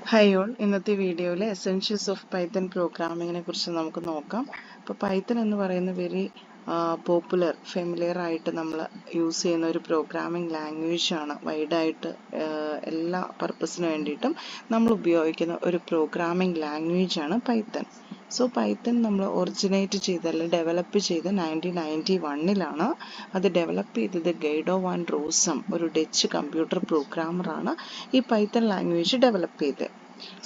Hi all, ഇന്നത്തെ വീഡിയോയിൽ essentials of Python പ്രോഗ്രാമിങ്ങിനെ കുറിച്ച് നമുക്ക് നോക്കാം. അപ്പോൾ പൈത്തൺ എന്ന് പറയുന്ന വെരി പോപ്പുലർ ഫെമിലിയർ ആയിട്ട് നമ്മൾ യൂസ് ചെയ്യുന്ന ഒരു പ്രോഗ്രാമിംഗ് ലാംഗ്വേജ് ആണ്. വൈഡായിട്ട് എല്ലാ പർപ്പസിന് വേണ്ടിയിട്ടും നമ്മൾ ഉപയോഗിക്കുന്ന ഒരു പ്രോഗ്രാമിംഗ് ലാംഗ്വേജ് ആണ് പൈത്തൺ. സോ പൈത്തൺ നമ്മൾ ഒറിജിനേറ്റ് ചെയ്ത് ഡെവലപ്പ് ചെയ്ത് 1991 അത് ഡെവലപ്പ് ചെയ്തത് ഗൈഡോ വാൻ റോസം, ഒരു ഡച്ച് കമ്പ്യൂട്ടർ പ്രോഗ്രാമറാണ് ഈ പൈത്തൺ ലാംഗ്വേജ് ഡെവലപ്പ് ചെയ്തത്.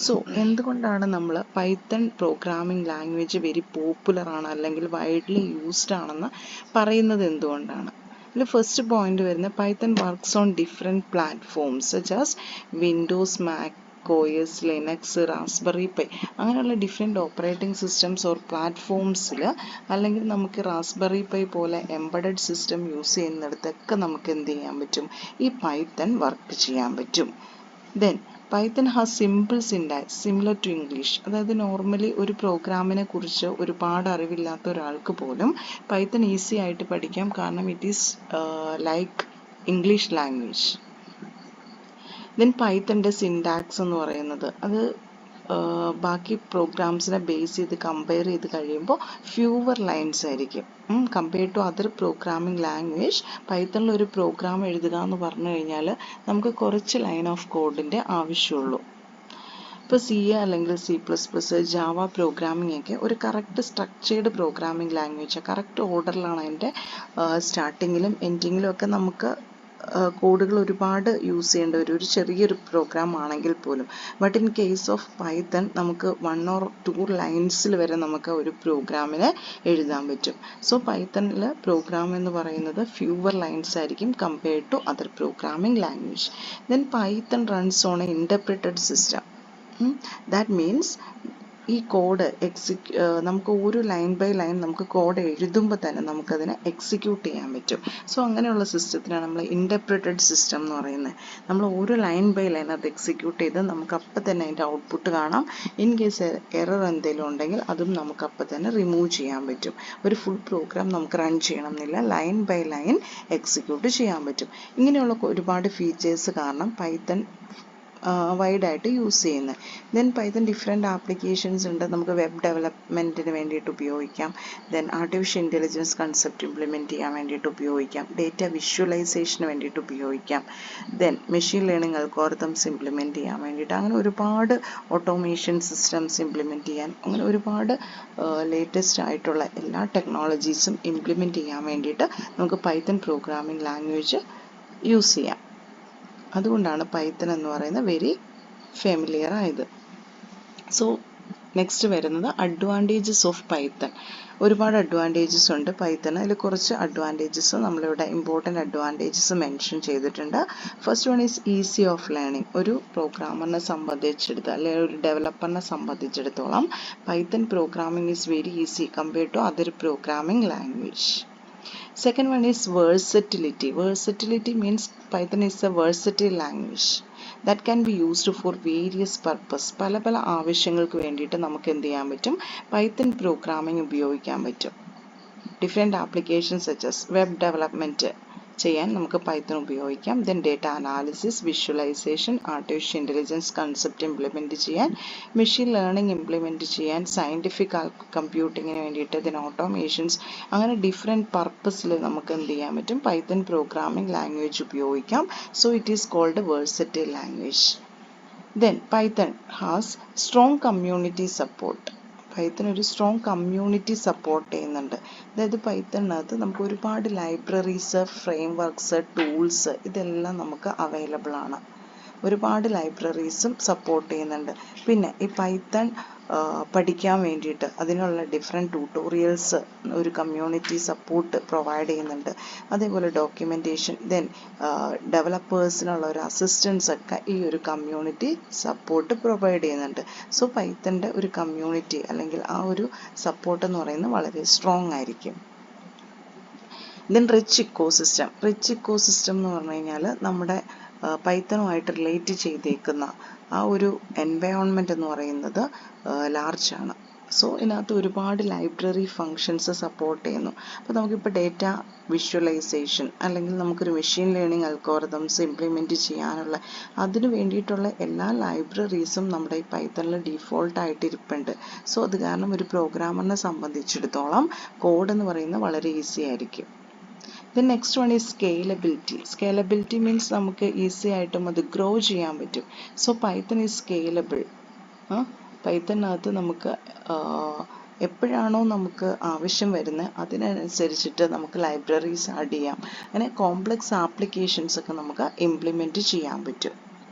സോ എന്തുകൊണ്ടാണ് നമ്മൾ Python programming language very popular ആണ് അല്ലെങ്കിൽ വൈഡ്ലി യൂസ്ഡ് ആണെന്ന് പറയുന്നത് എന്തുകൊണ്ടാണ്? അതിൽ ഫസ്റ്റ് പോയിന്റ് വരുന്നത് Python works on different platforms such as Windows, Mac OS, Linux, raspberry pi അങ്ങനെയുള്ള ഡിഫറെൻറ്റ് ഓപ്പറേറ്റിംഗ് സിസ്റ്റംസ് ഓർ പ്ലാറ്റ്ഫോംസിൽ അല്ലെങ്കിൽ നമുക്ക് റാസ്ബെറി പൈ പോലെ എംബഡഡ് സിസ്റ്റം യൂസ് ചെയ്യുന്നിടത്തൊക്കെ നമുക്ക് എന്ത് ചെയ്യാൻ പറ്റും? ഈ പൈത്തൺ വർക്ക് ചെയ്യാൻ പറ്റും. Then Python has simple syntax similar to English. അതായത് നോർമലി ഒരു പ്രോഗ്രാമിനെ കുറിച്ച് ഒരുപാട് അറിവില്ലാത്ത ഒരാൾക്ക് പോലും പൈത്തൺ ഈസി ആയിട്ട് പഠിക്കാം, കാരണം it is like English language. Then പൈത്തണിൻ്റെ സിൻടാക്സ് എന്ന് പറയുന്നത് അത് ബാക്കി പ്രോഗ്രാംസിനെ ബേസ് ചെയ്ത് കമ്പയർ ചെയ്ത് കഴിയുമ്പോൾ ഫ്യൂവർ ലൈൻസ് ആയിരിക്കും. Compared to other programming language പൈത്തണിൽ ഒരു പ്രോഗ്രാം എഴുതുക എന്ന് പറഞ്ഞു കഴിഞ്ഞാൽ നമുക്ക് കുറച്ച് ലൈൻ ഓഫ് കോഡിൻ്റെ ആവശ്യമുള്ളൂ. ഇപ്പോൾ സി അല്ലെങ്കിൽ C++, ജാവ പ്രോഗ്രാമിംഗ് ഒക്കെ ഒരു correct structured programming language, correct ഓർഡറിലാണ് അതിൻ്റെ സ്റ്റാർട്ടിങ്ങിലും എൻഡിങ്ങിലും ഒക്കെ നമുക്ക് കോഡുകൾ ഒരുപാട് യൂസ് ചെയ്യേണ്ട ഒരു ചെറിയൊരു പ്രോഗ്രാം ആണെങ്കിൽ പോലും. But in case of Python നമുക്ക് 1 or 2 ലൈൻസിൽ വരെ നമുക്ക് ഒരു പ്രോഗ്രാമിനെ എഴുതാൻ പറ്റും. സോ പൈത്തണിൽ പ്രോഗ്രാം എന്ന് പറയുന്നത് ഫ്യൂവർ ലൈൻസ് ആയിരിക്കും compared to other programming language. Then Python runs on a interpreted system. That means ഈ കോഡ് നമുക്ക് ഒരു ലൈൻ ബൈ ലൈൻ നമുക്ക് കോഡ് എഴുതുമ്പോൾ തന്നെ നമുക്കതിനെ എക്സിക്യൂട്ട് ചെയ്യാൻ പറ്റും. സോ അങ്ങനെയുള്ള സിസ്റ്റത്തിനാണ് നമ്മൾ ഇൻ്റർപ്രിറ്റഡ് സിസ്റ്റം എന്ന് പറയുന്നത്. നമ്മൾ ഒരു ലൈൻ ബൈ ലൈൻ അത് എക്സിക്യൂട്ട് ചെയ്ത് നമുക്ക് അപ്പം തന്നെ അതിൻ്റെ ഔട്ട്പുട്ട് കാണാം. ഇൻ കേസ് എറർ എന്തെങ്കിലും ഉണ്ടെങ്കിൽ അതും നമുക്ക് അപ്പം തന്നെ റിമൂവ് ചെയ്യാൻ പറ്റും. ഒരു ഫുൾ പ്രോഗ്രാം നമുക്ക് റൺ ചെയ്യണം എന്നില്ല, ലൈൻ ബൈ ലൈൻ എക്സിക്യൂട്ട് ചെയ്യാൻ പറ്റും. ഇങ്ങനെയുള്ള ഒരുപാട് ഫീച്ചേഴ്സ് കാരണം പൈത്തൺ വൈഡായിട്ട് യൂസ് ചെയ്യുന്നത്. ദെൻ പൈത്തൺ ഡിഫറെൻറ്റ് ആപ്ലിക്കേഷൻസ് ഉണ്ട്. നമുക്ക് വെബ് ഡെവലപ്മെൻറ്റിന് വേണ്ടിയിട്ട് ഉപയോഗിക്കാം. Then artificial intelligence concept implement ചെയ്യാൻ വേണ്ടിയിട്ട് ഉപയോഗിക്കാം. ഡേറ്റ വിഷ്വലൈസേഷന് വേണ്ടിയിട്ട് ഉപയോഗിക്കാം. Then machine learning algorithms implement ചെയ്യാൻ വേണ്ടിയിട്ട്, അങ്ങനെ ഒരുപാട് ഓട്ടോമേഷൻ സിസ്റ്റംസ് ഇംപ്ലിമെൻറ്റ് ചെയ്യാൻ, അങ്ങനെ ഒരുപാട് ലേറ്റസ്റ്റ് ആയിട്ടുള്ള എല്ലാ ടെക്നോളജീസും ഇംപ്ലിമെൻറ്റ് ചെയ്യാൻ വേണ്ടിയിട്ട് നമുക്ക് പൈത്തൺ പ്രോഗ്രാമിംഗ് ലാംഗ്വേജ് യൂസ് ചെയ്യാം. അതുകൊണ്ടാണ് പൈത്തൺ എന്ന് പറയുന്നത് വെരി ഫെമിലിയർ ആയത്. സോ നെക്സ്റ്റ് വരുന്നത് അഡ്വാൻറ്റേജസ് ഓഫ് പൈത്തൺ. ഒരുപാട് അഡ്വാൻറ്റേജസ് ഉണ്ട് പൈത്തൺ. അതിൽ കുറച്ച് അഡ്വാൻറ്റേജസ് നമ്മളിവിടെ ഇമ്പോർട്ടൻ്റ് അഡ്വാൻറ്റേജസ് മെൻഷൻ ചെയ്തിട്ടുണ്ട്. First one is easy of learning. ഒരു പ്രോഗ്രാമറിനെ സംബന്ധിച്ചെടുത്ത് അല്ലെങ്കിൽ ഒരു ഡെവലപ്പറിനെ സംബന്ധിച്ചിടത്തോളം Python programming is very easy compared to other programming language. Second one is versatility. Versatility means Python is a versatile language that can be used for various purpose. പല ആവശ്യങ്ങൾക്ക് വേണ്ടിയിട്ട് നമുക്ക് എന്ത് ചെയ്യാൻ പറ്റും? പൈത്തൺ പ്രോഗ്രാമിംഗ് ഉപയോഗിക്കാൻ പറ്റും. Different applications such as web development ചെയ്യാൻ നമുക്ക് പൈത്തൺ ഉപയോഗിക്കാം. Then data analysis, visualisation, artificial intelligence concept implement ചെയ്യാൻ, മെഷീൻ ലേണിംഗ് ഇംപ്ലിമെൻറ്റ് ചെയ്യാൻ, സയൻറ്റിഫിക് കമ്പ്യൂട്ടിങ്ങിന് വേണ്ടിയിട്ട്, ദെൻ ഓട്ടോമേഷൻസ്, അങ്ങനെ ഡിഫറെൻറ്റ് പർപ്പസിൽ നമുക്ക് എന്ത് ചെയ്യാൻ പറ്റും? പൈത്തൺ പ്രോഗ്രാമിംഗ് ലാംഗ്വേജ് ഉപയോഗിക്കാം. So it is called versatile language. Then Python has strong community support. Python ഒരു സ്ട്രോങ് കമ്മ്യൂണിറ്റി സപ്പോർട്ട് ചെയ്യുന്നുണ്ട്. അതായത് പൈത്തണിനകത്ത് നമുക്ക് ഒരുപാട് ലൈബ്രറീസ്, ഫ്രെയിം വർക്ക്സ്, ടൂൾസ് ഇതെല്ലാം നമുക്ക് അവൈലബിൾ ആണ്. ഒരുപാട് ലൈബ്രറീസും സപ്പോർട്ട് ചെയ്യുന്നുണ്ട്. പിന്നെ ഈ പൈത്തൺ പഠിക്കാൻ വേണ്ടിയിട്ട് അതിനുള്ള ഡിഫറെൻറ്റ് ട്യൂട്ടോറിയൽസ് ഒരു കമ്മ്യൂണിറ്റി സപ്പോർട്ട് പ്രൊവൈഡ് ചെയ്യുന്നുണ്ട്. അതേപോലെ ഡോക്യുമെൻറ്റേഷൻ, ദെൻ ഡെവലപ്പേഴ്സിനുള്ള ഒരു അസിസ്റ്റൻസ് ഒക്കെ ഈ ഒരു കമ്മ്യൂണിറ്റി സപ്പോർട്ട് പ്രൊവൈഡ് ചെയ്യുന്നുണ്ട്. സോ പൈത്തണിൻ്റെ ഒരു കമ്മ്യൂണിറ്റി അല്ലെങ്കിൽ ആ ഒരു സപ്പോർട്ട് എന്ന് പറയുന്നത് വളരെ സ്ട്രോങ് ആയിരിക്കും. Then rich ecosystem. Rich ecosystem എന്ന് പറഞ്ഞു കഴിഞ്ഞാൽ നമ്മുടെ പൈത്തണുമായിട്ട് റിലേറ്റ് ചെയ്തേക്കുന്ന ആ ഒരു എൻവയോൺമെൻറ്റ് എന്ന് പറയുന്നത് ലാർജാണ്. സോ ഇതിനകത്ത് ഒരുപാട് ലൈബ്രറി ഫങ്ഷൻസ് സപ്പോർട്ട് ചെയ്യുന്നു. അപ്പോൾ നമുക്കിപ്പോൾ ഡേറ്റ വിഷ്വലൈസേഷൻ അല്ലെങ്കിൽ നമുക്കൊരു മെഷീൻ ലേണിംഗ് അൽഗോരിതംസ് ഇംപ്ലിമെൻറ്റ് ചെയ്യാനുള്ള അതിന് വേണ്ടിയിട്ടുള്ള എല്ലാ ലൈബ്രറീസും നമ്മുടെ ഈ പൈത്തണിൽ ഡീഫോൾട്ടായിട്ട് ഇരിപ്പുണ്ട്. സോ അത് കാരണം ഒരു പ്രോഗ്രാമറിനെ സംബന്ധിച്ചിടത്തോളം കോഡ് എന്ന് പറയുന്നത് വളരെ ഈസി ആയിരിക്കും. Then next one is scalability. Scalability means നമുക്ക് ഈസി ആയിട്ടും അത് ഗ്രോ ചെയ്യാൻ പറ്റും. So Python is scalable. പൈത്തണിനകത്ത് നമുക്ക് എപ്പോഴാണോ നമുക്ക് ആവശ്യം വരുന്നത് അതിനനുസരിച്ചിട്ട് നമുക്ക് ലൈബ്രറീസ് ആഡ് ചെയ്യാം. അങ്ങനെ കോംപ്ലക്സ് ആപ്ലിക്കേഷൻസ് ഒക്കെ നമുക്ക് ഇംപ്ലിമെൻറ്റ് ചെയ്യാൻ പറ്റും.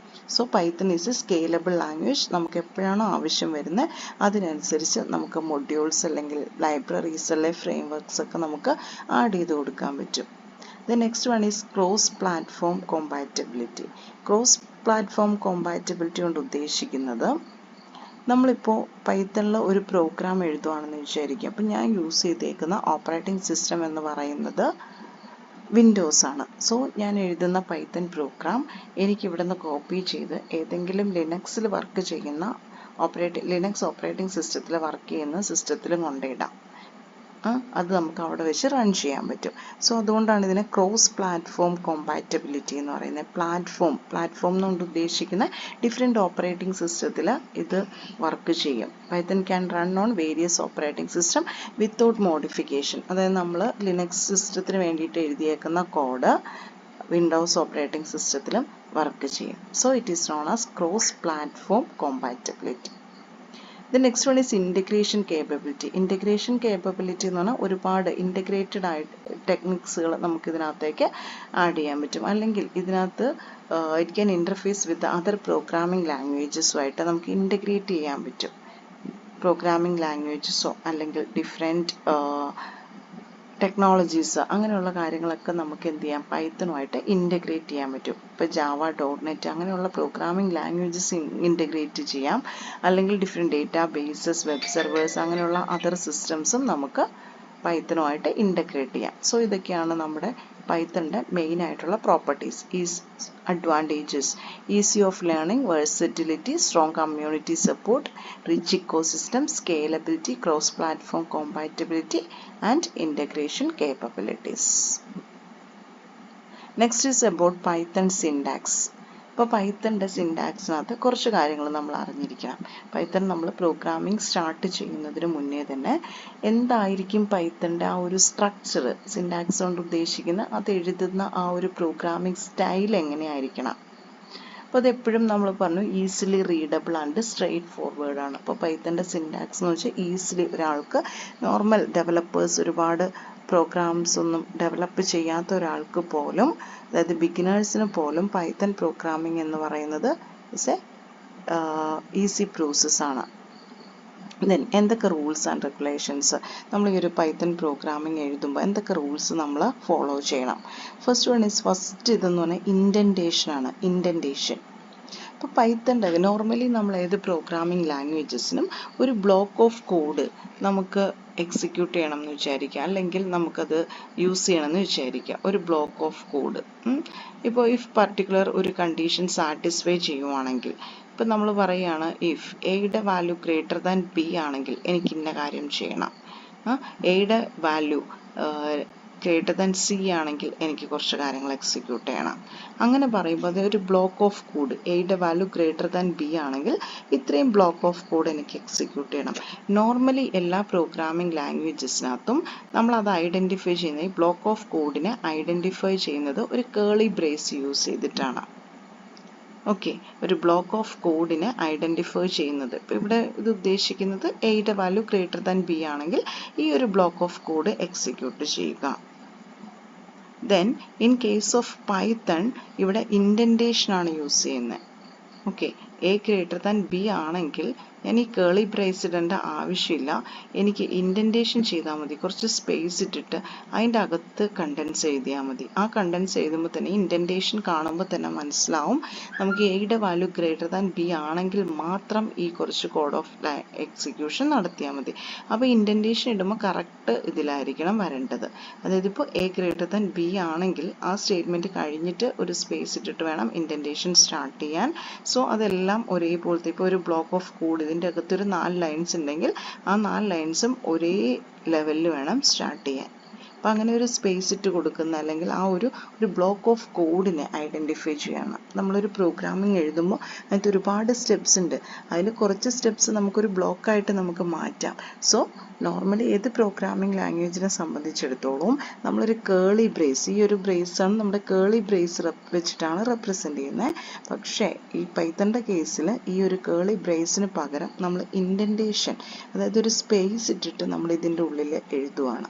So Python is A scalable language. നമുക്ക് എപ്പോഴാണോ ആവശ്യം വരുന്നത് അതിനനുസരിച്ച് നമുക്ക് മൊഡ്യൂൾസ് അല്ലെങ്കിൽ ലൈബ്രറീസ് അല്ലെങ്കിൽ ഫ്രെയിം വർക്ക്സ് ഒക്കെ നമുക്ക് ആഡ് ചെയ്ത് കൊടുക്കാൻ പറ്റും. The next one is cross platform compatibility. Cross platform compatibility കൊണ്ട് ഉദ്ദേശിക്കുന്നത് നമ്മളിപ്പോൾ പൈത്തണിൽ ഒരു പ്രോഗ്രാം എഴുതുകയാണെന്ന് വിചാരിക്കുക. അപ്പം ഞാൻ യൂസ് ചെയ്തേക്കുന്ന ഓപ്പറേറ്റിംഗ് സിസ്റ്റം എന്ന് പറയുന്നത് വിൻഡോസ് ആണ്. സോ ഞാൻ എഴുതുന്ന പൈത്തൺ പ്രോഗ്രാം എനിക്ക് ഇവിടെ നിന്ന് കോപ്പി ചെയ്ത് ഏതെങ്കിലും ലിനക്സിൽ വർക്ക് ചെയ്യുന്ന ലിനക്സ് ഓപ്പറേറ്റിംഗ് സിസ്റ്റത്തിൽ വർക്ക് ചെയ്യുന്ന സിസ്റ്റത്തിലും കൊണ്ടിടാം. അത് നമുക്ക് അവിടെ വെച്ച് റൺ ചെയ്യാൻ പറ്റും. സോ അതുകൊണ്ടാണ് ഇതിനെ ക്രോസ് പ്ലാറ്റ്ഫോം കോമ്പാറ്റബിലിറ്റി എന്ന് പറയുന്നത്. പ്ലാറ്റ്ഫോം എന്നുകൊണ്ട് ഉദ്ദേശിക്കുന്ന ഡിഫറെൻറ്റ് ഓപ്പറേറ്റിംഗ് സിസ്റ്റത്തിൽ ഇത് വർക്ക് ചെയ്യും. Python can run on various operating system without modification. അതായത് നമ്മൾ ലിനക്സ് സിസ്റ്റത്തിന് വേണ്ടിയിട്ട് എഴുതിയേക്കുന്ന കോഡ് വിൻഡോസ് ഓപ്പറേറ്റിംഗ് സിസ്റ്റത്തിലും വർക്ക് ചെയ്യും. So it is known as cross platform compatibility. The next one is integration capability. Integration capability എന്ന് പറഞ്ഞാൽ ഒരുപാട് ഇൻ്റഗ്രേറ്റഡ് ആയിട്ട് ടെക്നിക്സുകൾ നമുക്ക് ഇതിനകത്തേക്ക് ആഡ് ചെയ്യാൻ പറ്റും. അല്ലെങ്കിൽ ഇതിനകത്ത് it can interface with other programming ലാംഗ്വേജസുമായിട്ട് നമുക്ക് ഇൻ്റഗ്രേറ്റ് ചെയ്യാൻ പറ്റും. പ്രോഗ്രാമിംഗ് ലാംഗ്വേജസോ അല്ലെങ്കിൽ ഡിഫറെൻറ്റ് ടെക്നോളജീസ് അങ്ങനെയുള്ള കാര്യങ്ങളൊക്കെ നമുക്ക് എന്ത് ചെയ്യാം, പൈത്തണുമായിട്ട് ഇൻ്റഗ്രേറ്റ് ചെയ്യാൻ പറ്റും. ഇപ്പോൾ ജാവ, .NET അങ്ങനെയുള്ള പ്രോഗ്രാമിംഗ് ലാംഗ്വേജസ് ഇൻ്റഗ്രേറ്റ് ചെയ്യാം. അല്ലെങ്കിൽ different data bases, web servers അങ്ങനെയുള്ള അതർ സിസ്റ്റംസും നമുക്ക് പൈത്തണുമായിട്ട് ഇൻ്റഗ്രേറ്റ് ചെയ്യാം. സോ ഇതൊക്കെയാണ് നമ്മുടെ പൈത്തണിൻ്റെ മെയിൻ ആയിട്ടുള്ള properties. Advantages: easy of learning, വേഴ്സറ്റിലിറ്റി, strong community support, rich ecosystem, scalability, cross-platform compatibility, and integration capabilities. Next is about Python syntax. ഇപ്പോൾ പൈത്തണിൻ്റെ സിൻടാക്സിനകത്ത് കുറച്ച് കാര്യങ്ങൾ നമ്മൾ അറിഞ്ഞിരിക്കണം. പൈത്തൺ നമ്മൾ പ്രോഗ്രാമിംഗ് സ്റ്റാർട്ട് ചെയ്യുന്നതിന് മുന്നേ തന്നെ എന്തായിരിക്കും പൈത്തണിൻ്റെ ആ ഒരു സ്ട്രക്ചർ, സിൻടാക്സ് കൊണ്ട് ഉദ്ദേശിക്കുന്ന അത് എഴുതുന്ന ആ ഒരു പ്രോഗ്രാമിംഗ് സ്റ്റൈൽ എങ്ങനെയായിരിക്കണം. അപ്പോൾ അതെപ്പോഴും നമ്മൾ പറഞ്ഞു easily readable and straight forward ആണ്. അപ്പോൾ പൈത്തണിൻ്റെ സിൻടാക്സ് എന്ന് വെച്ചാൽ ഈസിലി ഒരാൾക്ക്, നോർമൽ ഡെവലപ്പേഴ്സ്, ഒരുപാട് പ്രോഗ്രാംസ് ഒന്നും ഡെവലപ്പ് ചെയ്യാത്ത ഒരാൾക്ക് പോലും, അതായത് ബിഗിനേഴ്സിന് പോലും പൈത്തൺ പ്രോഗ്രാമിംഗ് എന്ന് പറയുന്നത് ഇസ് എ ഈസി പ്രോസസ്സാണ്. ദെൻ എന്തൊക്കെ റൂൾസ് ആൻഡ് റെഗുലേഷൻസ്, നമ്മൾ ഈ ഒരു പൈത്തൺ പ്രോഗ്രാമിംഗ് എഴുതുമ്പോൾ എന്തൊക്കെ റൂൾസ് നമ്മൾ ഫോളോ ചെയ്യണം. ഫസ്റ്റ് ഇതെന്ന് പറഞ്ഞാൽ ഇൻഡൻറ്റേഷൻ ആണ്. ഇപ്പോൾ പൈത്തണിൻ്റെ നോർമലി നമ്മൾ ഏത് പ്രോഗ്രാമിംഗ് ലാംഗ്വേജസിനും ഒരു ബ്ലോക്ക് ഓഫ് കോഡ് നമുക്ക് എക്സിക്യൂട്ട് ചെയ്യണം എന്ന് വിചാരിക്കുക, അല്ലെങ്കിൽ നമുക്കത് യൂസ് ചെയ്യണമെന്ന് വിചാരിക്കുക. ഒരു ബ്ലോക്ക് ഓഫ് കോഡ് ഇപ്പോൾ ഇഫ് പർട്ടിക്കുലർ ഒരു കണ്ടീഷൻ സാറ്റിസ്ഫൈ ചെയ്യുവാണെങ്കിൽ, ഇപ്പം നമ്മൾ പറയുകയാണ് ഇഫ് എയുടെ വാല്യൂ ഗ്രേറ്റർ ദാൻ ബി ആണെങ്കിൽ എനിക്ക് ഇന്ന കാര്യം ചെയ്യണം, എയുടെ വാല്യൂ ഗ്രേറ്റർ ദാൻ സി ആണെങ്കിൽ എനിക്ക് കുറച്ച് കാര്യങ്ങൾ എക്സിക്യൂട്ട് ചെയ്യണം. അങ്ങനെ പറയുമ്പോൾ അതൊരു ബ്ലോക്ക് ഓഫ് കോഡ്, എയുടെ വാല്യൂ ഗ്രേറ്റർ ദാൻ ബി ആണെങ്കിൽ ഇത്രയും ബ്ലോക്ക് ഓഫ് കോഡ് എനിക്ക് എക്സിക്യൂട്ട് ചെയ്യണം. നോർമലി എല്ലാ പ്രോഗ്രാമിംഗ് ലാംഗ്വേജസിനകത്തും നമ്മൾ അത് ഐഡൻറ്റിഫൈ ചെയ്യുന്നത്, ഈ ബ്ലോക്ക് ഓഫ് കോഡിനെ ഐഡൻറ്റിഫൈ ചെയ്യുന്നത് ഒരു കേളി ബ്രേസ് യൂസ് ചെയ്തിട്ടാണ്. ഓക്കെ, ഒരു ബ്ലോക്ക് ഓഫ് കോഡിനെ ഐഡൻറ്റിഫൈ ചെയ്യുന്നത്, ഇപ്പോൾ ഇവിടെ ഇത് ഉദ്ദേശിക്കുന്നത് എയുടെ വാല്യൂ ഗ്രേറ്റർ ദാൻ ബി ആണെങ്കിൽ ഈ ഒരു ബ്ലോക്ക് ഓഫ് കോഡ് എക്സിക്യൂട്ട് ചെയ്യുക. Then in case of Python ഇവിടെ ഇൻഡൻറ്റേഷൻ ആണ് യൂസ് ചെയ്യുന്നത്. Okay, A greater than B ആണെങ്കിൽ ഞാൻ ഈ കേളി ബ്രേസ് ഇടേണ്ട ആവശ്യമില്ല, എനിക്ക് ഇൻഡൻറ്റേഷൻ ചെയ്താൽ മതി. കുറച്ച് സ്പേസ് ഇട്ടിട്ട് അതിൻ്റെ അകത്ത് കണ്ടൻസ് എഴുതിയാൽ മതി. ആ കണ്ടൻസ് എഴുതുമ്പോൾ തന്നെ ഇൻഡൻറ്റേഷൻ കാണുമ്പോൾ തന്നെ മനസ്സിലാവും നമുക്ക് എയുടെ വാല്യൂ ഗ്രേറ്റർ ദാൻ ബി ആണെങ്കിൽ മാത്രം ഈ കുറച്ച് കോഡ് ഓഫ് എക്സിക്യൂഷൻ നടത്തിയാൽ മതി. അപ്പോൾ ഇൻഡൻറ്റേഷൻ ഇടുമ്പോൾ കറക്റ്റ് ഇതിലായിരിക്കണം വരേണ്ടത്. അതായത് ഇപ്പോൾ എ ഗ്രേറ്റർ ദാൻ ബി ആണെങ്കിൽ ആ സ്റ്റേറ്റ്മെൻറ്റ് കഴിഞ്ഞിട്ട് ഒരു സ്പേസ് ഇട്ടിട്ട് വേണം ഇൻഡൻറ്റേഷൻ സ്റ്റാർട്ട് ചെയ്യാൻ. സോ അതെല്ലാം എല്ലാം ഒരേപോലത്തെ, ഇപ്പോൾ ഒരു ബ്ലോക്ക് ഓഫ് കോഡ് ഇതിൻ്റെ അകത്തൊരു 4 ലൈൻസ് ഉണ്ടെങ്കിൽ ആ 4 ലൈൻസും ഒരേ ലെവലിൽ വേണം സ്റ്റാർട്ട് ചെയ്യാൻ. അപ്പം അങ്ങനെ ഒരു സ്പേസ് ഇട്ട് കൊടുക്കുന്ന, അല്ലെങ്കിൽ ആ ഒരു ബ്ലോക്ക് ഓഫ് കോഡിനെ ഐഡൻറ്റിഫൈ ചെയ്യണം. നമ്മളൊരു പ്രോഗ്രാമിംഗ് എഴുതുമ്പോൾ അതിനകത്ത് ഒരുപാട് സ്റ്റെപ്സ് ഉണ്ട്. അതിൽ കുറച്ച് സ്റ്റെപ്സ് നമുക്കൊരു ബ്ലോക്കായിട്ട് നമുക്ക് മാറ്റാം. സോ നോർമലി ഏത് പ്രോഗ്രാമിംഗ് ലാംഗ്വേജിനെ സംബന്ധിച്ചിടത്തോളം നമ്മളൊരു കേളി ബ്രേസ്, ഈ ഒരു ബ്രേസാണ് നമ്മുടെ കേളി ബ്രേസ് വെച്ചിട്ടാണ് റെപ്രസെൻ്റ് ചെയ്യുന്നത്. പക്ഷേ ഈ പൈത്തണിൻ്റെ കേസിൽ ഈ ഒരു കേളി ബ്രേസിന് പകരം നമ്മൾ ഇൻഡൻറ്റേഷൻ, അതായത് ഒരു സ്പേസ് ഇട്ടിട്ട് നമ്മൾ ഇതിൻ്റെ ഉള്ളിൽ എഴുതുവാണ്.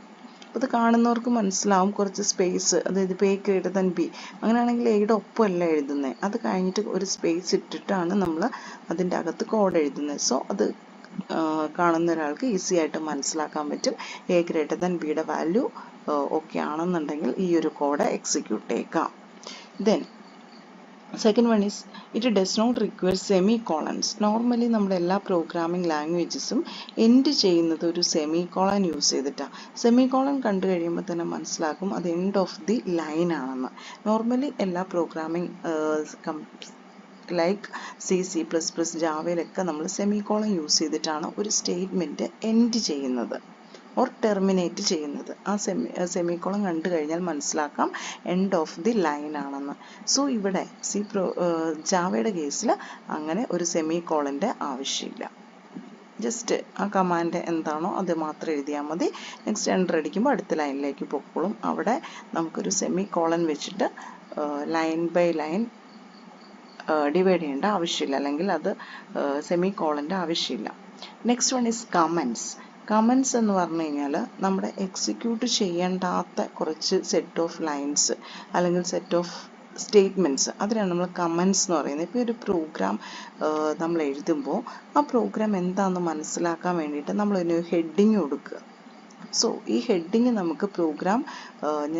അത് കാണുന്നവർക്ക് മനസ്സിലാവും, കുറച്ച് സ്പേസ്, അതായത് ഇപ്പോൾ A ഗ്രേറ്റർ ദാൻ B, അങ്ങനെയാണെങ്കിൽ എയുടെ ഒപ്പമല്ല എഴുതുന്നത്, അത് കഴിഞ്ഞിട്ട് ഒരു സ്പേസ് ഇട്ടിട്ടാണ് നമ്മൾ അതിൻ്റെ അകത്ത് കോഡ് എഴുതുന്നത്. സോ അത് കാണുന്ന ഒരാൾക്ക് ഈസി ആയിട്ട് മനസ്സിലാക്കാൻ പറ്റും. A ഗ്രേറ്റർ ദാൻ Bയുടെ വാല്യൂ ഓക്കെ ആണെന്നുണ്ടെങ്കിൽ ഈ ഒരു കോഡ് എക്സിക്യൂട്ട് ചെയ്യിക്കാം. Then second one is it does not require semicolons. Normally നമ്മുടെ എല്ലാ പ്രോഗ്രാമിംഗ് ലാംഗ്വേജസും എൻഡ് ചെയ്യുന്നത് ഒരു സെമി കോളൻ യൂസ് ചെയ്തിട്ടാണ്. സെമി കോളൻ കണ്ടു കഴിയുമ്പോൾ തന്നെ മനസ്സിലാക്കും അത് എൻഡ് ഓഫ് ദി ലൈൻ ആണെന്ന്. നോർമലി എല്ലാ പ്രോഗ്രാമിംഗ് ലൈക്ക് C++, ജാവയിലൊക്കെ നമ്മൾ സെമി കോളൻ യൂസ് ചെയ്തിട്ടാണ് ഒരു സ്റ്റേറ്റ്മെൻറ്റ് എൻഡ് ചെയ്യുന്നത് ഓർ ടെർമിനേറ്റ് ചെയ്യുന്നത്. ആ സെമിക്കോളം കണ്ടു കഴിഞ്ഞാൽ മനസ്സിലാക്കാം എൻഡ് ഓഫ് ദി ലൈൻ ആണെന്ന്. സോ ഇവിടെ ജാവയുടെ കേസിൽ അങ്ങനെ ഒരു സെമിക്കോളൻ്റെ ആവശ്യമില്ല. ജസ്റ്റ് ആ കമാൻഡ് എന്താണോ അത് മാത്രം എഴുതിയാൽ മതി. നെക്സ്റ്റ് എൻ്റർ അടിക്കുമ്പോൾ അടുത്ത ലൈനിലേക്ക് പൊക്കോളും. അവിടെ നമുക്കൊരു സെമിക്കോളൻ വെച്ചിട്ട് ലൈൻ ബൈ ലൈൻ ഡിവൈഡ് ചെയ്യേണ്ട ആവശ്യമില്ല, അല്ലെങ്കിൽ അത് സെമിക്കോളൻ്റെ ആവശ്യമില്ല. Next one is comments. Comments എന്ന് പറഞ്ഞു കഴിഞ്ഞാൽ നമ്മുടെ എക്സിക്യൂട്ട് ചെയ്യേണ്ടാത്ത കുറച്ച് സെറ്റ് ഓഫ് ലൈൻസ് അല്ലെങ്കിൽ സെറ്റ് ഓഫ് സ്റ്റേറ്റ്മെൻറ്റ്സ്, അതിനാണ് നമ്മൾ കമൻസ് എന്ന് പറയുന്നത്. ഇപ്പോൾ ഒരു പ്രോഗ്രാം നമ്മൾ എഴുതുമ്പോൾ ആ പ്രോഗ്രാം എന്താണെന്ന് മനസ്സിലാക്കാൻ വേണ്ടിയിട്ട് നമ്മളൊരു ഹെഡിങ് കൊടുക്കുക. സോ ഈ ഹെഡിങ് നമുക്ക് പ്രോഗ്രാം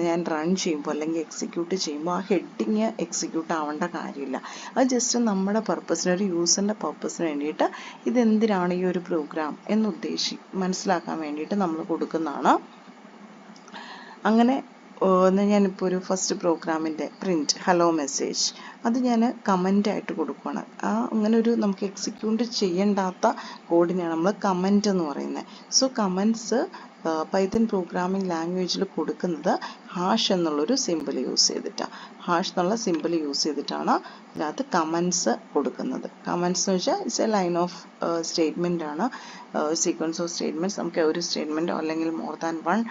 ഞാൻ റൺ ചെയ്യുമ്പോൾ അല്ലെങ്കിൽ എക്സിക്യൂട്ട് ചെയ്യുമ്പോൾ ആ ഹെഡിങ് എക്സിക്യൂട്ട് ആവേണ്ട കാര്യമില്ല. അത് ജസ്റ്റ് നമ്മുടെ പർപ്പസിന്, ഒരു യൂസറിൻ്റെ പർപ്പസിന് വേണ്ടിയിട്ട് ഇതെന്തിനാണ് ഈ ഒരു പ്രോഗ്രാം എന്ന് മനസ്സിലാക്കാൻ വേണ്ടിയിട്ട് നമ്മൾ കൊടുക്കുന്നതാണ്. അങ്ങനെ ഞാനിപ്പോൾ ഒരു ഫസ്റ്റ് പ്രോഗ്രാമിൻ്റെ പ്രിൻറ്റ് ഹലോ മെസ്സേജ്, അത് ഞാൻ കമൻ്റായിട്ട് കൊടുക്കുകയാണ്. അങ്ങനെ ഒരു നമുക്ക് എക്സിക്യൂട്ട് ചെയ്യേണ്ടാത്ത കോഡിനെയാണ് നമ്മൾ കമൻ്റ് എന്ന് പറയുന്നത്. സോ കമൻറ്റ്സ് പൈത്തൺ പ്രോഗ്രാമിംഗ് ലാംഗ്വേജിൽ കൊടുക്കുന്നത് ഹാഷ് എന്നുള്ളൊരു സിമ്പിൾ യൂസ് ചെയ്തിട്ടാണ്. ഹാഷ് എന്നുള്ള സിമ്പിൾ യൂസ് ചെയ്തിട്ടാണ് ഇതിനകത്ത് കമൻറ്റ്സ് കൊടുക്കുന്നത്. കമൻറ്റ്സ് എന്ന് വെച്ചാൽ it's A line of statement ആണ്, സീക്വൻസ് ഓഫ് സ്റ്റേറ്റ്മെൻറ്റ്സ്. നമുക്ക് ഒരു സ്റ്റേറ്റ്മെൻറ്റോ അല്ലെങ്കിൽ മോർ ദാൻ വൺ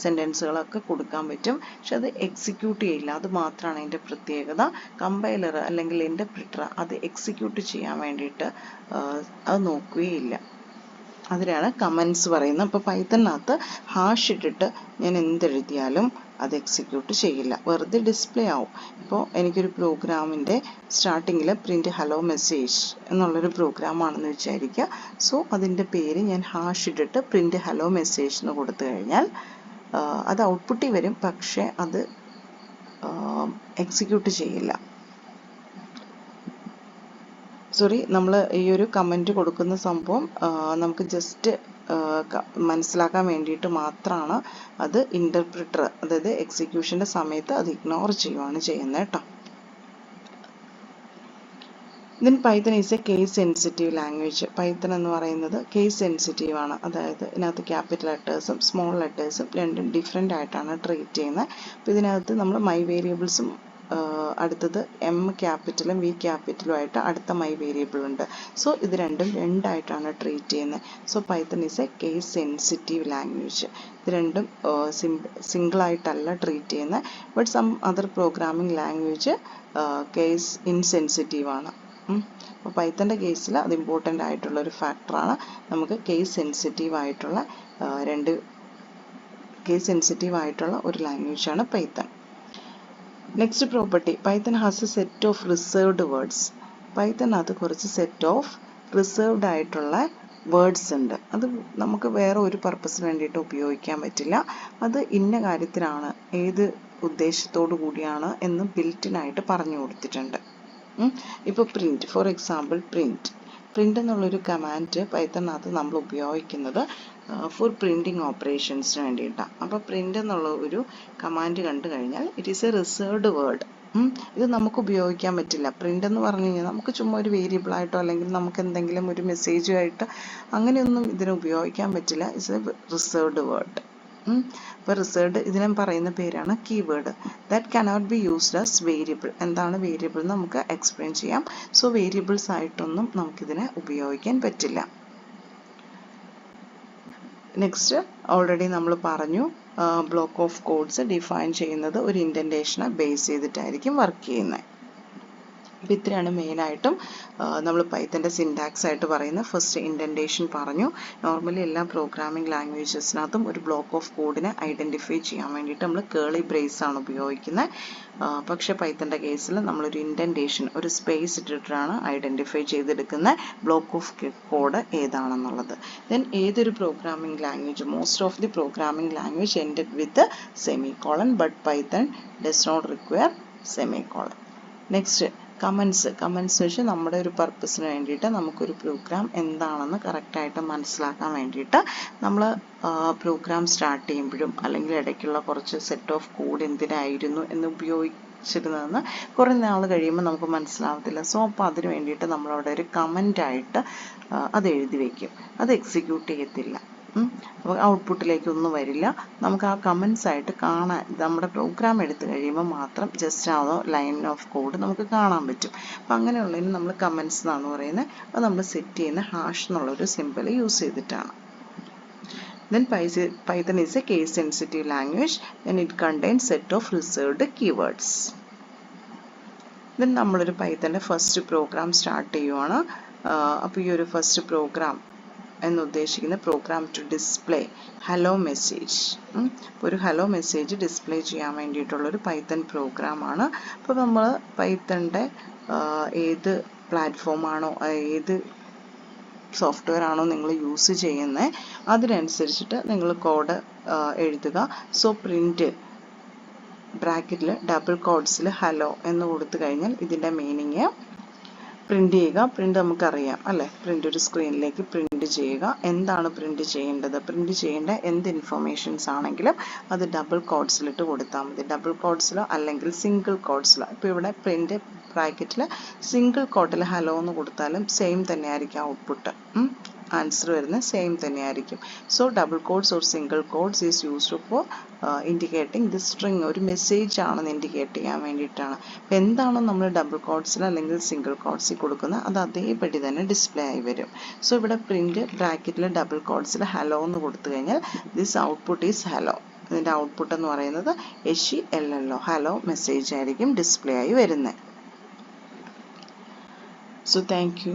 സെൻറ്റൻസുകളൊക്കെ കൊടുക്കാൻ പറ്റും. പക്ഷെ അത് എക്സിക്യൂട്ട് ചെയ്യില്ല. അത് മാത്രമാണ് അതിൻ്റെ പ്രത്യേകത. കമ്പൈലർ അല്ലെങ്കിൽ ഇൻ്റർപ്രിറ്റർ അത് എക്സിക്യൂട്ട് ചെയ്യാൻ വേണ്ടിയിട്ട് അത് നോക്കുകയില്ല. അതിനാണ് കമൻറ്റ്സ് പറയുന്നത്. അപ്പോൾ പൈത്തണിനകത്ത് ഹാഷ് ഇട്ടിട്ട് ഞാൻ എന്തെഴുതിയാലും അത് എക്സിക്യൂട്ട് ചെയ്യില്ല, വെറുതെ ഡിസ്പ്ലേ ആവും. ഇപ്പോൾ എനിക്കൊരു പ്രോഗ്രാമിൻ്റെ സ്റ്റാർട്ടിങ്ങിൽ പ്രിൻറ്റ് ഹലോ മെസ്സേജ് എന്നുള്ളൊരു പ്രോഗ്രാമാണെന്ന് വിചാരിക്കുക. സോ അതിൻ്റെ പേര് ഞാൻ ഹാഷ് ഇട്ടിട്ട് പ്രിൻറ്റ് ഹലോ മെസ്സേജ് എന്ന് കൊടുത്തു കഴിഞ്ഞാൽ അത് ഔട്ട്പുട്ടിൽ വരും, പക്ഷേ അത് എക്സിക്യൂട്ട് ചെയ്യില്ല. നമ്മൾ ഈ ഒരു കമൻറ്റ് കൊടുക്കുന്ന സംഭവം നമുക്ക് ജസ്റ്റ് മനസ്സിലാക്കാൻ വേണ്ടിയിട്ട് മാത്രമാണ്. അത് ഇൻ്റർപ്രിറ്റർ, അതായത് എക്സിക്യൂഷൻ്റെ സമയത്ത് അത് ഇഗ്നോർ ചെയ്യുകയാണ് ചെയ്യുന്നത് കേട്ടോ. Then Python is a case sensitive language. Python എന്ന് പറയുന്നത് കേസ് സെൻസിറ്റീവ് ആണ്. അതായത് ഇതിനകത്ത് ക്യാപിറ്റൽ ലെറ്റേഴ്സും സ്മോൾ ലെറ്റേഴ്സും രണ്ടും ഡിഫറെൻ്റ് ആയിട്ടാണ് ട്രീറ്റ് ചെയ്യുന്നത്. അപ്പോൾ ഇതിനകത്ത് നമ്മൾ മൈ വേരിയബിൾസും അടുത്തത് M ക്യാപിറ്റലും V ക്യാപിറ്റലും ആയിട്ട് അടുത്ത മൈ വേരിയബിൾ ഉണ്ട്. സോ ഇത് രണ്ടായിട്ടാണ് ട്രീറ്റ് ചെയ്യുന്നത്. So Python is a case sensitive language. ഇത് രണ്ടും സിംഗിളായിട്ടല്ല ട്രീറ്റ് ചെയ്യുന്നത്. But some other programming language case insensitive ആണ്. അപ്പോൾ പൈത്തൻ്റെ കേസിൽ അത് ഇമ്പോർട്ടൻ്റ് ആയിട്ടുള്ളൊരു ഫാക്ടറാണ്. നമുക്ക് കേസ് സെൻസിറ്റീവ് ആയിട്ടുള്ള ഒരു ലാംഗ്വേജാണ് Python. Next property, Python has a set of reserved words. പൈത്തണിനകത്ത് കുറച്ച് സെറ്റ് ഓഫ് റിസർവ്ഡ് ആയിട്ടുള്ള വേർഡ്സ് ഉണ്ട്. അത് നമുക്ക് വേറെ ഒരു പർപ്പസിന് വേണ്ടിയിട്ട് ഉപയോഗിക്കാൻ പറ്റില്ല. അത് ഇന്ന കാര്യത്തിനാണ്, ഏത് ഉദ്ദേശത്തോടു കൂടിയാണ് എന്ന് ബിൽറ്റിനായിട്ട് പറഞ്ഞു കൊടുത്തിട്ടുണ്ട്. ഇപ്പോൾ പ്രിൻറ്റ്, ഫോർ എക്സാമ്പിൾ പ്രിൻറ്റ് എന്നുള്ളൊരു കമാൻഡ് പൈത്തണിനകത്ത് നമ്മൾ ഉപയോഗിക്കുന്നത് ഫോർ പ്രിൻറ്റിങ് ഓപ്പറേഷൻസിന് വേണ്ടിയിട്ടാണ്. അപ്പോൾ പ്രിൻറ്റ് എന്നുള്ള ഒരു കമാൻഡ് കണ്ടു കഴിഞ്ഞാൽ it is A reserved word. ഇത് നമുക്ക് ഉപയോഗിക്കാൻ പറ്റില്ല. പ്രിൻ്റ് എന്ന് പറഞ്ഞു കഴിഞ്ഞാൽ നമുക്ക് ചുമ്മാ ഒരു വേരിയബിളായിട്ടോ അല്ലെങ്കിൽ നമുക്ക് എന്തെങ്കിലും ഒരു മെസ്സേജുമായിട്ട് അങ്ങനെയൊന്നും ഇതിനെ ഉപയോഗിക്കാൻ പറ്റില്ല. It's A reserved word. അപ്പോൾ റിസർവ്ഡ് ഇതിനെ പറയുന്ന പേരാണ് keyword. That cannot be used as variable. എന്താണ് വേരിയബിൾ എന്ന് നമുക്ക് എക്സ്പ്ലെയിൻ ചെയ്യാം. സോ വേരിയബിൾസ് ആയിട്ടൊന്നും നമുക്കിതിനെ ഉപയോഗിക്കാൻ പറ്റില്ല. നെക്സ്റ്റ് ഓൾറെഡി നമ്മൾ പറഞ്ഞു, ബ്ലോക്ക് ഓഫ് കോഡ്സ് ഡിഫൈൻ ചെയ്യുന്നത് ഒരു ഇൻഡൻറ്റേഷനെ ബേസ് ചെയ്തിട്ടായിരിക്കും വർക്ക് ചെയ്യുന്നത്. അപ്പോൾ ഇത്രയാണ് മെയിനായിട്ടും നമ്മൾ പൈത്തൻ്റെ സിൻടാക്സ് ആയിട്ട് പറയുന്ന ഫസ്റ്റ് ഇൻഡൻറ്റേഷൻ പറഞ്ഞു. നോർമലി എല്ലാ പ്രോഗ്രാമിംഗ് ലാംഗ്വേജസിനകത്തും ഒരു ബ്ലോക്ക് ഓഫ് കോഡിനെ ഐഡൻറ്റിഫൈ ചെയ്യാൻ വേണ്ടിയിട്ട് നമ്മൾ കേളി ബ്രേസ് ആണ് ഉപയോഗിക്കുന്നത്. പക്ഷേ പൈത്തൻ്റെ കേസിൽ നമ്മളൊരു ഇൻഡൻറ്റേഷൻ, ഒരു സ്പേസ് ഇട്ടിട്ടാണ് ഐഡൻറ്റിഫൈ ചെയ്തെടുക്കുന്ന ബ്ലോക്ക് ഓഫ് കോഡ് ഏതാണെന്നുള്ളത്. ദെൻ ഏതൊരു programming language, most of the programming language ended with semicolon, but Python does not require semicolon. Next comments വെച്ചാൽ നമ്മുടെ ഒരു പർപ്പസിന് വേണ്ടിയിട്ട് നമുക്കൊരു പ്രോഗ്രാം എന്താണെന്ന് കറക്റ്റായിട്ട് മനസ്സിലാക്കാൻ വേണ്ടിയിട്ട് നമ്മൾ പ്രോഗ്രാം സ്റ്റാർട്ട് ചെയ്യുമ്പോഴും അല്ലെങ്കിൽ ഇടയ്ക്കുള്ള കുറച്ച് സെറ്റ് ഓഫ് കോഡ് എന്തിനായിരുന്നു എന്ന് ഉപയോഗിച്ചിരുന്നതെന്ന് കുറേ നാൾ കഴിയുമ്പോൾ നമുക്ക് മനസ്സിലാവത്തില്ല. സോ അപ്പോൾ അതിന് വേണ്ടിയിട്ട് നമ്മളവിടെ ഒരു കമൻ്റായിട്ട് അത് എഴുതി വയ്ക്കും. അത് എക്സിക്യൂട്ട് ചെയ്യത്തില്ല. അപ്പോൾ ഔട്ട്പുട്ടിലേക്കൊന്നും വരില്ല. നമുക്ക് ആ കമൻസ് ആയിട്ട് കാണാൻ നമ്മുടെ പ്രോഗ്രാം എടുത്തു കഴിയുമ്പോൾ മാത്രം ജസ്റ്റ് ആ ലൈൻ ഓഫ് കോഡ് നമുക്ക് കാണാൻ പറ്റും. അപ്പം അങ്ങനെയുള്ളതിന് നമ്മൾ കമൻസ് എന്നാണ് പറയുന്നത്. അത് നമ്മൾ സെറ്റ് ചെയ്യുന്ന ഹാഷ് എന്നുള്ളൊരു സിമ്പിൾ യൂസ് ചെയ്തിട്ടാണ്. Then Python is a case sensitive language. Then it contains set of reserved keywords. Then നമ്മളൊരു പൈത്തൻ്റെ ഫസ്റ്റ് പ്രോഗ്രാം സ്റ്റാർട്ട് ചെയ്യുവാണ്. അപ്പോൾ ഈ ഒരു ഫസ്റ്റ് പ്രോഗ്രാം എന്ന് ഉദ്ദേശിക്കുന്ന program to display hello message. ഒരു ഹലോ മെസ്സേജ് ഡിസ്പ്ലേ ചെയ്യാൻ വേണ്ടിയിട്ടുള്ളൊരു പൈത്തൺ പ്രോഗ്രാമാണ്. അപ്പോൾ നമ്മൾ പൈത്തണിൻ്റെ ഏത് പ്ലാറ്റ്ഫോമാണോ, ഏത് സോഫ്റ്റ്വെയർ ആണോ നിങ്ങൾ യൂസ് ചെയ്യുന്നത് അതിനനുസരിച്ചിട്ട് നിങ്ങൾ കോഡ് എഴുതുക. സോ പ്രിൻറ്റ് ബ്രാക്കറ്റിൽ ഡബിൾ കോഡ്സിൽ ഹലോ എന്ന് കൊടുത്തു കഴിഞ്ഞാൽ ഇതിൻ്റെ മീനിങ് പ്രിൻ്റ് ചെയ്യുക. പ്രിൻ്റ് നമുക്കറിയാം അല്ലേ, പ്രിൻ്റ് ഒരു സ്ക്രീനിലേക്ക് പ്രിൻ്റ് ചെയ്യുക. എന്താണ് പ്രിൻ്റ് ചെയ്യേണ്ടത്, പ്രിൻ്റ് ചെയ്യേണ്ട എന്ത് ഇൻഫർമേഷൻസ് ആണെങ്കിലും അത് ഡബിൾ കോഡ്സിലിട്ട് കൊടുത്താൽ മതി. ഡബിൾ കോഡ്സിലോ അല്ലെങ്കിൽ സിംഗിൾ കോഡ്സിലോ. ഇപ്പോൾ ഇവിടെ പ്രിൻ്റ് ബ്രാക്കറ്റിൽ സിംഗിൾ കോട്ടിൽ ഹലോ എന്ന് കൊടുത്താലും സെയിം തന്നെയായിരിക്കും ഔട്ട്പുട്ട്. ആൻസർ വരുന്നത് സെയിം തന്നെയായിരിക്കും. So double quotes or single quotes is used for indicating the string, ഒരു മെസ്സേജ് ആണെന്ന് ഇൻഡിക്കേറ്റ് ചെയ്യാൻ വേണ്ടിയിട്ടാണ്. അപ്പോൾ എന്താണോ നമ്മൾ ഡബിൾ കോഡ്സിൽ അല്ലെങ്കിൽ സിംഗിൾ കോഡ്സിൽ കൊടുക്കുന്നത് അത് അതേപടി തന്നെ ഡിസ്പ്ലേ ആയി വരും. സോ ഇവിടെ പ്രിൻ്റ് ബ്രാക്കറ്റിൽ ഡബിൾ കോഡ്സിൽ ഹലോ എന്ന് കൊടുത്തു കഴിഞ്ഞാൽ ദിസ് ഔട്ട്പുട്ട് ഈസ് ഹലോ. ഇതിൻ്റെ ഔട്ട്പുട്ട് എന്ന് പറയുന്നത് HELLO, ഹലോ മെസ്സേജ് ആയിരിക്കും ഡിസ്പ്ലേ ആയി വരുന്നത്. So thank you.